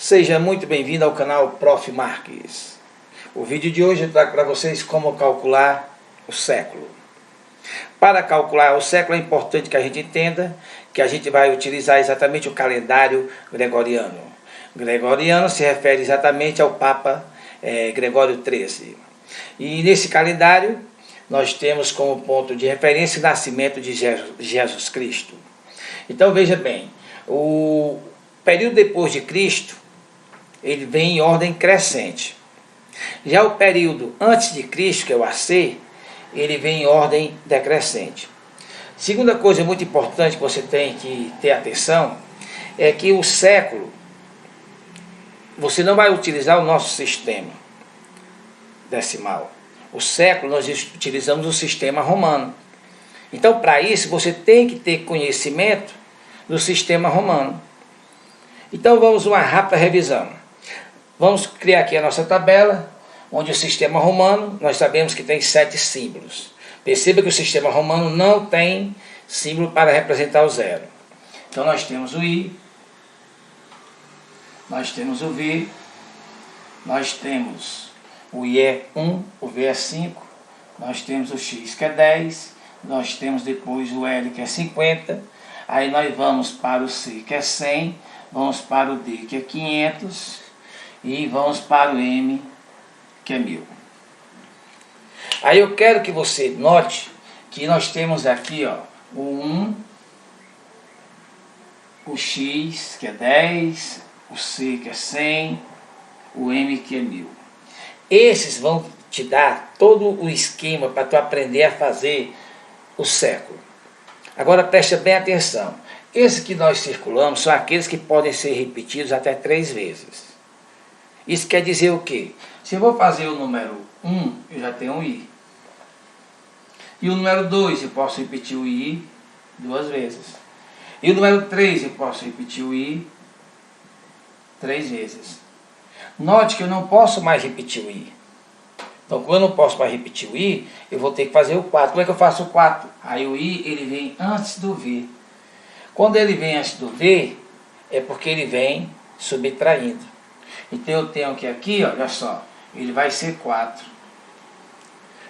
Seja muito bem-vindo ao canal Prof. Marques. O vídeo de hoje eu trago para vocês como calcular o século. Para calcular o século é importante que a gente entenda que a gente vai utilizar exatamente o calendário gregoriano. Gregoriano se refere exatamente ao Papa Gregório XIII. E nesse calendário nós temos como ponto de referência o nascimento de Jesus Cristo. Então veja bem, o período depois de Cristo, ele vem em ordem crescente. Já o período antes de Cristo, que é o AC, ele vem em ordem decrescente. Segunda coisa muito importante que você tem que ter atenção, é que o século, você não vai utilizar o nosso sistema decimal. O século nós utilizamos o sistema romano. Então, para isso, você tem que ter conhecimento do sistema romano. Então, vamos uma rápida revisão. Vamos criar aqui a nossa tabela, onde o sistema romano, nós sabemos que tem 7 símbolos. Perceba que o sistema romano não tem símbolo para representar o zero. Então, nós temos o I, nós temos o V, nós temos o I é 1, o V é 5, nós temos o X que é 10, nós temos depois o L que é 50, aí nós vamos para o C que é 100, vamos para o D que é 500 e vamos para o M que é 1000. Aí eu quero que você note que nós temos aqui o 1, o X que é 10, o C que é 100, o M que é 1000. Esses vão te dar todo o esquema para tu aprender a fazer o século. Agora preste bem atenção. Esses que nós circulamos são aqueles que podem ser repetidos até 3 vezes. Isso quer dizer o quê? Se eu vou fazer o número 1, eu já tenho um I. E o número 2, eu posso repetir o I 2 vezes. E o número 3, eu posso repetir o I 3 vezes. Note que eu não posso mais repetir o I. Então, como eu não posso mais repetir o I, eu vou ter que fazer o 4. Como é que eu faço o 4? Aí o I, ele vem antes do V. Quando ele vem antes do V, é porque ele vem subtraindo. Então, eu tenho que aqui, olha só, ele vai ser 4.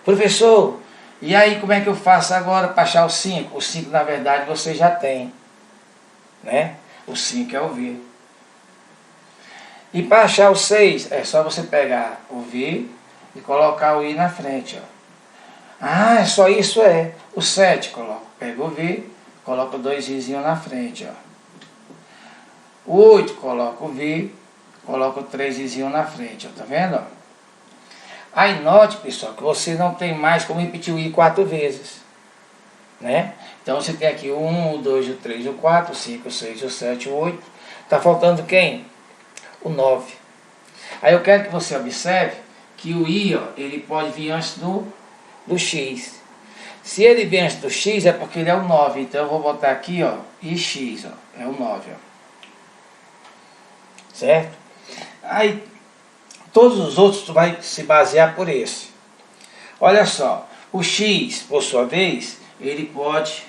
Professor, e aí como é que eu faço agora para achar o 5? O 5, na verdade, você já tem, né? O 5 é o V. E para achar o 6, é só você pegar o V e colocar o I na frente. Ah, é só isso, é. O 7, pega o V, coloca 2 Izinhos na frente. O 8, coloca o V, coloca o 3 Izinhos na frente. Tá vendo? Aí note, pessoal, que você não tem mais como repetir o I 4 vezes. Né? Então você tem aqui o 1, o 2, o 3, o 4, o 5, o 6, o 7, o 8. Está faltando quem? O 9. Aí eu quero que você observe que o I, ele pode vir antes do X. Se ele vem antes do X, é porque ele é o 9. Então eu vou botar aqui, IX, é o 9. Certo? Aí, todos os outros tu vai se basear por esse. Olha só, o X, por sua vez, ele pode,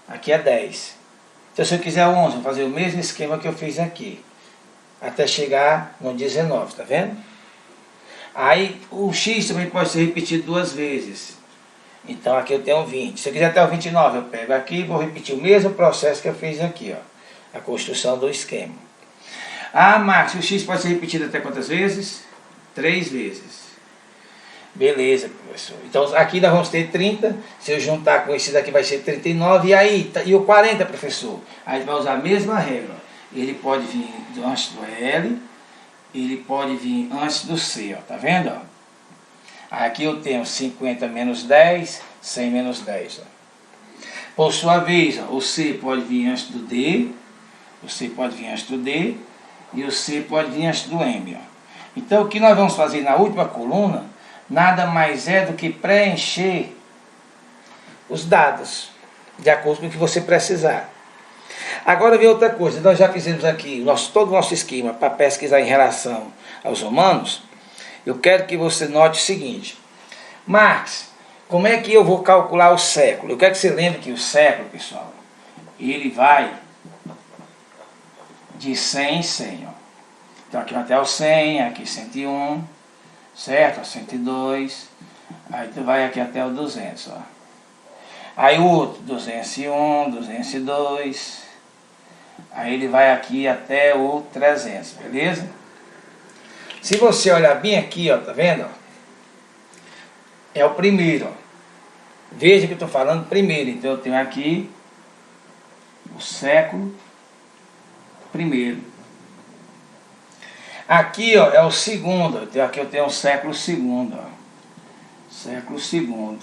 aqui é 10. Então se eu quiser 11, eu vou fazer o mesmo esquema que eu fiz aqui. Até chegar no 19, tá vendo? Aí o X também pode ser repetido 2 vezes. Então aqui eu tenho 20. Se eu quiser até o 29, eu pego aqui e vou repetir o mesmo processo que eu fiz aqui, a construção do esquema. Ah, Marcos, o X pode ser repetido até quantas vezes? 3 vezes. Beleza, professor. Então aqui nós vamos ter 30. Se eu juntar com esse daqui vai ser 39. E aí? E o 40, professor? Aí a gente vai usar a mesma regra. Ele pode vir antes do L, ele pode vir antes do C, tá vendo? Aqui eu tenho 50 menos 10, 100 menos 10. Por sua vez, o C pode vir antes do D, o C pode vir antes do D, e o C pode vir antes do M. Então o que nós vamos fazer na última coluna, nada mais é do que preencher os dados, de acordo com o que você precisar. Agora vem outra coisa, nós já fizemos aqui todo o nosso esquema para pesquisar em relação aos romanos. Eu quero que você note o seguinte: Marx, como é que eu vou calcular o século? Eu quero que você lembre que o século, pessoal, ele vai de 100 em 100. Então aqui até o 100, aqui 101, certo? 102, aí tu vai aqui até o 200, ó. Aí o outro, 201, 202, aí ele vai aqui até o 300, beleza? Se você olhar bem aqui, ó, tá vendo? É o primeiro, ó. Veja que eu estou falando primeiro, então eu tenho aqui o século primeiro. Aqui, ó, é o segundo, então aqui eu tenho o século segundo, ó. Século segundo.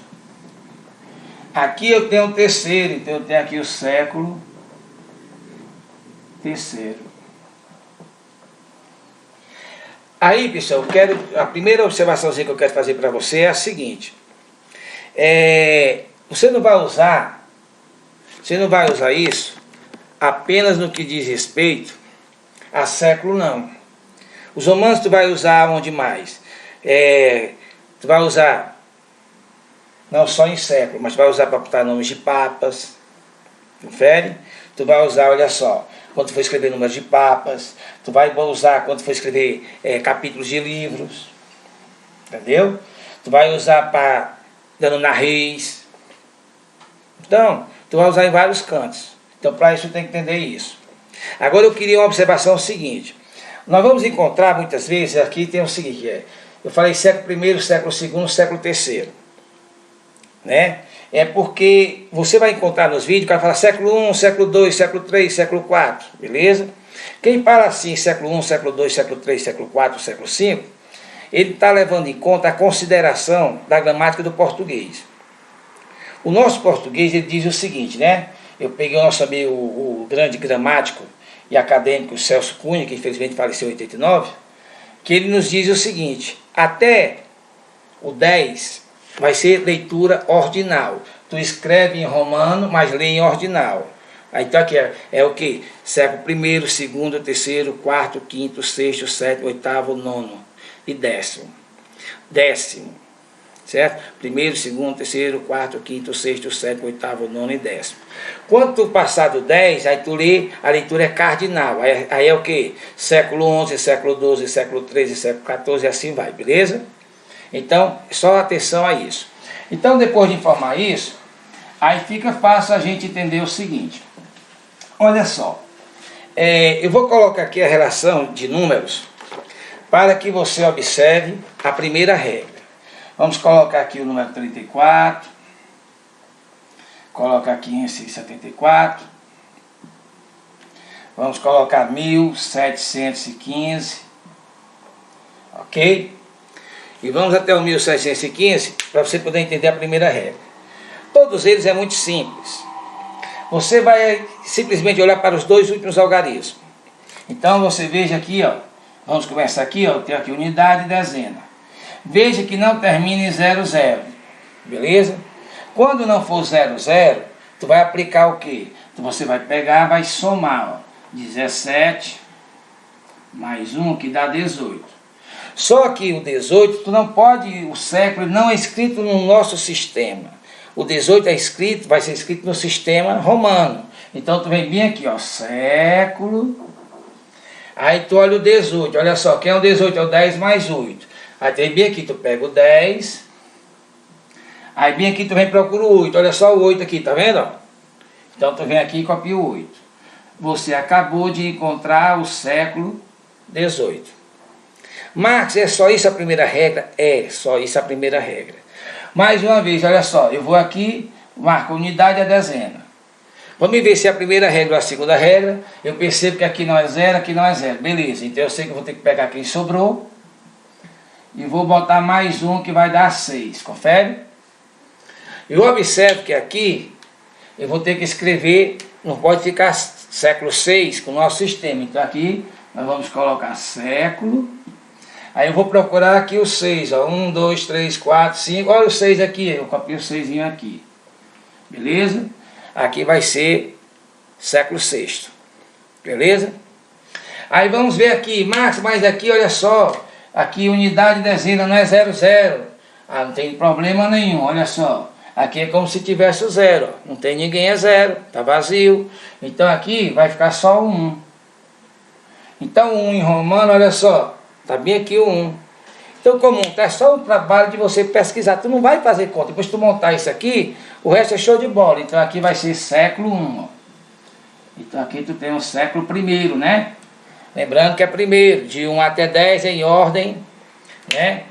Aqui eu tenho o terceiro, então eu tenho aqui o século terceiro. Aí, pessoal, a primeira observaçãozinha que eu quero fazer para você é a seguinte. Você não vai usar isso apenas no que diz respeito a século, não. Os romanos tu vai usar onde mais? Tu vai usar não só em século, mas tu vai usar para botar nomes de papas. Confere? Tu vai usar, olha só, quando tu for escrever números de papas. Tu vai usar quando tu for escrever capítulos de livros. Entendeu? Tu vai usar para denominar reis. Então, tu vai usar em vários cantos. Então, para isso, tu tem que entender isso. Agora, eu queria uma observação seguinte. Nós vamos encontrar, muitas vezes, aqui tem o seguinte, eu falei século I, século II, século III. Né? É porque você vai encontrar nos vídeos, o cara fala século I, século II, século III, século IV, beleza? Quem fala assim, século I, século II, século III, século IV, século V, ele está levando em conta a consideração da gramática do português. O nosso português, ele diz o seguinte, né? Eu peguei o nosso amigo, o grande gramático e acadêmico Celso Cunha, que infelizmente faleceu em 89, que ele nos diz o seguinte, até o 10 vai ser leitura ordinal. Tu escreve em romano, mas lê em ordinal. Aí, então aqui é o que? Século I, segundo, terceiro, quarto, quinto, sexto, sétimo, oitavo, nono e décimo. Décimo. Certo? Primeiro, segundo, terceiro, quarto, quinto, sexto, sétimo, oitavo, nono e décimo. Quando tu passar do 10, aí tu lê, a leitura é cardinal. Aí é o que? Século XI, século XII, século XIII, século XIV e assim vai, beleza? Então, só atenção a isso. Então, depois de informar isso, aí fica fácil a gente entender o seguinte. Olha só, eu vou colocar aqui a relação de números para que você observe a primeira regra. Vamos colocar aqui o número 34, coloca aqui em 74, vamos colocar 1715, ok? E vamos até o 1715 para você poder entender a primeira regra. Todos eles é muito simples. Você vai simplesmente olhar para os dois últimos algarismos. Então você veja aqui, ó, vamos começar aqui, ó, tem aqui unidade e dezena. Veja que não termina em 00, beleza? Quando não for 00, tu vai aplicar o quê? Então você vai pegar, vai somar, ó, 17 mais 1, que dá 18. Só que o 18, tu não pode, o século não é escrito no nosso sistema. O 18 é escrito, vai ser escrito no sistema romano. Então tu vem bem aqui, ó, século. Aí tu olha o 18, olha só, quem é o 18? É o 10 mais 8. Aí tem bem aqui, tu pega o 10. Aí bem aqui tu vem e procura o 8. Olha só o 8 aqui, tá vendo? Ó? Então tu vem aqui e copia o 8. Você acabou de encontrar o século 18. Marcos, é só isso a primeira regra? É só isso a primeira regra. Mais uma vez, olha só, eu vou aqui, marco a unidade e a dezena. Vamos ver se é a primeira regra ou a segunda regra. Eu percebo que aqui não é 0, aqui não é 0. Beleza, então eu sei que eu vou ter que pegar quem sobrou. E vou botar mais um que vai dar 6. Confere? Eu observo que aqui eu vou ter que escrever, não pode ficar século 6 com o nosso sistema. Então aqui nós vamos colocar século. Aí eu vou procurar aqui o 6. Ó, 1, 2, 3, 4, 5. Olha o 6 aqui. Eu copio o 6 aqui. Beleza? Aqui vai ser século 6. Beleza? Aí vamos ver aqui. Marcos, mas aqui, olha só. Aqui unidade e dezena não é 00. Ah, não tem problema nenhum, olha só. Aqui é como se tivesse o 0. Não tem ninguém, é 0. Está vazio. Então aqui vai ficar só o 1. Então o 1 em romano, olha só, está bem aqui o 1. Então como é só o trabalho de você pesquisar, tu não vai fazer conta. Depois tu montar isso aqui, o resto é show de bola. Então aqui vai ser século I, ó. Então aqui tu tem o século I, né? Lembrando que é primeiro, de 1 até 10 em ordem, né?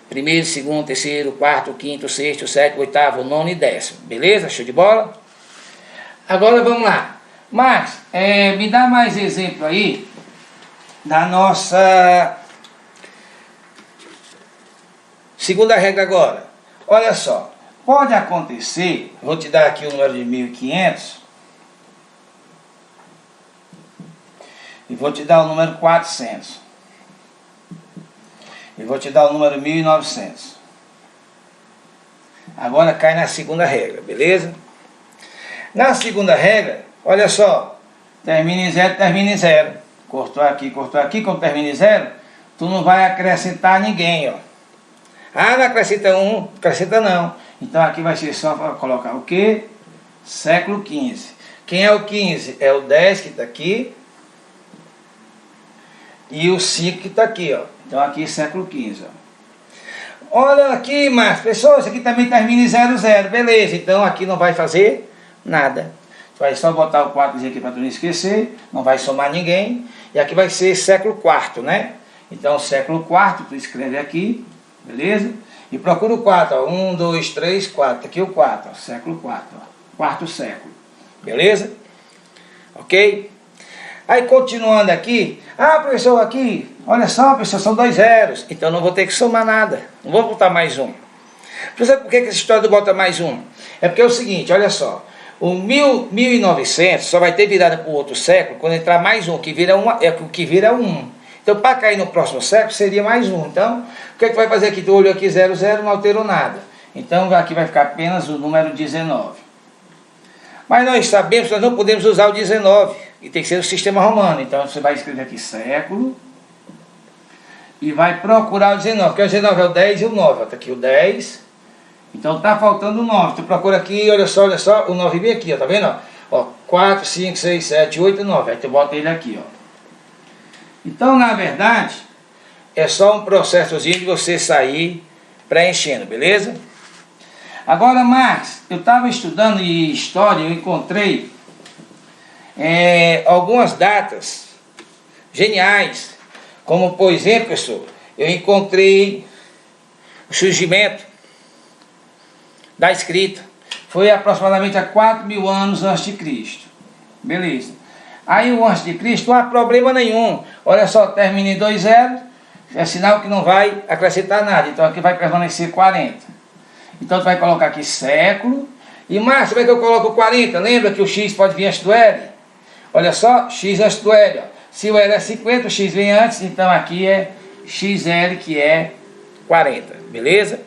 Primeiro, segundo, terceiro, quarto, quinto, sexto, sétimo, oitavo, nono e décimo. Beleza? Show de bola? Agora vamos lá. Marcos, me dá mais exemplo aí da nossa segunda regra agora. Olha só. Pode acontecer, vou te dar aqui o número de 1500 e vou te dar o número 400. E vou te dar o número 1900. Agora cai na segunda regra, beleza? Na segunda regra, olha só. Termina em zero. Cortou aqui, quando termina em zero, tu não vai acrescentar ninguém, ó. Ah, não acrescenta um, acrescenta não. Então aqui vai ser só para colocar o quê? Século XV. Quem é o 15? É o 10 que está aqui. E o 5 que está aqui, ó. Então aqui século XV, ó. Olha aqui, mas pessoal, isso aqui também termina em 00. Beleza, então aqui não vai fazer nada. Tu vai só botar o 4 aqui para tu não esquecer. Não vai somar ninguém. E aqui vai ser século IV, né? Então século IV, tu escreve aqui. Beleza? E procura o 4, ó. 1, 2, 3, 4. Aqui o 4, ó. Século IV, ó. Quarto século. Beleza? Ok? Aí continuando aqui. Ah, professor, aqui. Olha só, professor, são 2 zeros. Então não vou ter que somar nada. Não vou botar mais um. Professor, por que essa história do bota mais um? É porque é o seguinte, olha só. O 1900 só vai ter virada para o outro século quando entrar mais um, que vira o que vira 1. Então, para cair no próximo século, seria mais um. Então, o que é que vai fazer aqui? Tu olhou aqui 00, não alterou nada. Então, aqui vai ficar apenas o número 19. Mas nós sabemos que nós não podemos usar o 19. E tem que ser o sistema romano. Então, você vai escrever aqui século. E vai procurar o 19. Porque o 19 é o 10 e o 9. Está aqui o 10. Então, está faltando o 9. Tu procura aqui, olha só, o 9 vem aqui, ó. Tá vendo? Ó, 4, 5, 6, 7, 8, 9. Aí tu bota ele aqui, ó. Então, na verdade, é só um processozinho de você sair preenchendo, beleza? Agora, Marcos, eu estava estudando em história, eu encontrei algumas datas geniais, como, por exemplo, pessoal, eu encontrei o surgimento da escrita. Foi aproximadamente há 4.000 anos antes de Cristo. Beleza. Aí o antes de Cristo não há problema nenhum. Olha só, termina em 2 zeros, é sinal que não vai acrescentar nada. Então aqui vai permanecer 40. Então tu vai colocar aqui século. E Márcio, como é que eu coloco 40? Lembra que o X pode vir antes do L? Olha só, X antes do L. Ó. Se o L é 50, o X vem antes, então aqui é XL, que é 40. Beleza?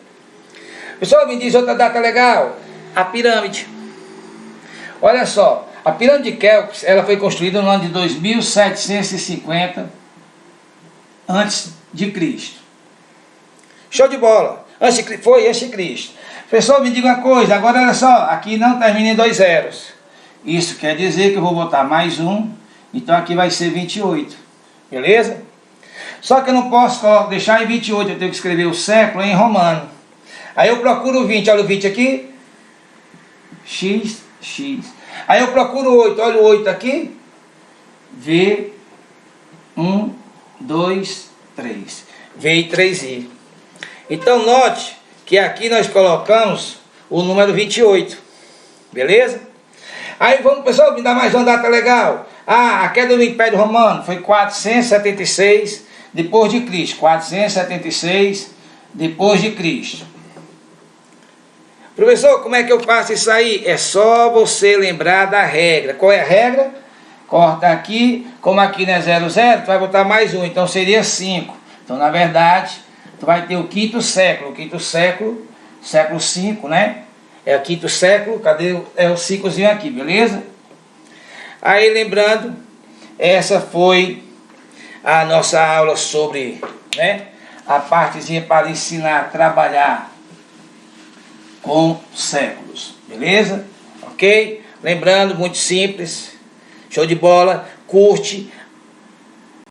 Pessoal, me diz outra data legal. A pirâmide. Olha só. A pirâmide de Quéops, ela foi construída no ano de 2750 antes de Cristo. Show de bola. Foi antes de Cristo. Pessoal, me diga uma coisa. Agora, olha só. Aqui não termina em 2 zeros. Isso quer dizer que eu vou botar mais um. Então, aqui vai ser 28. Beleza? Só que eu não posso deixar em 28. Eu tenho que escrever o século em romano. Aí eu procuro o 20. Olha o 20 aqui. X. Aí eu procuro o 8, olha o 8 aqui. V, 1, 2, 3. V e 3I. Então note que aqui nós colocamos o número 28. Beleza? Aí vamos, pessoal, me dá mais uma data legal. Ah, a queda do Império Romano foi 476 depois de Cristo. 476 depois de Cristo. Professor, como é que eu faço isso aí? É só você lembrar da regra. Qual é a regra? Corta aqui, como aqui não é 00, tu vai botar mais um, então seria 5. Então, na verdade, tu vai ter o quinto século. O quinto século, século 5, né? É o quinto século, cadê? É o 5zinho aqui, beleza? Aí, lembrando, essa foi a nossa aula sobre, né, a partezinha para ensinar a trabalhar com séculos, beleza? Ok? Lembrando, muito simples, show de bola, curte,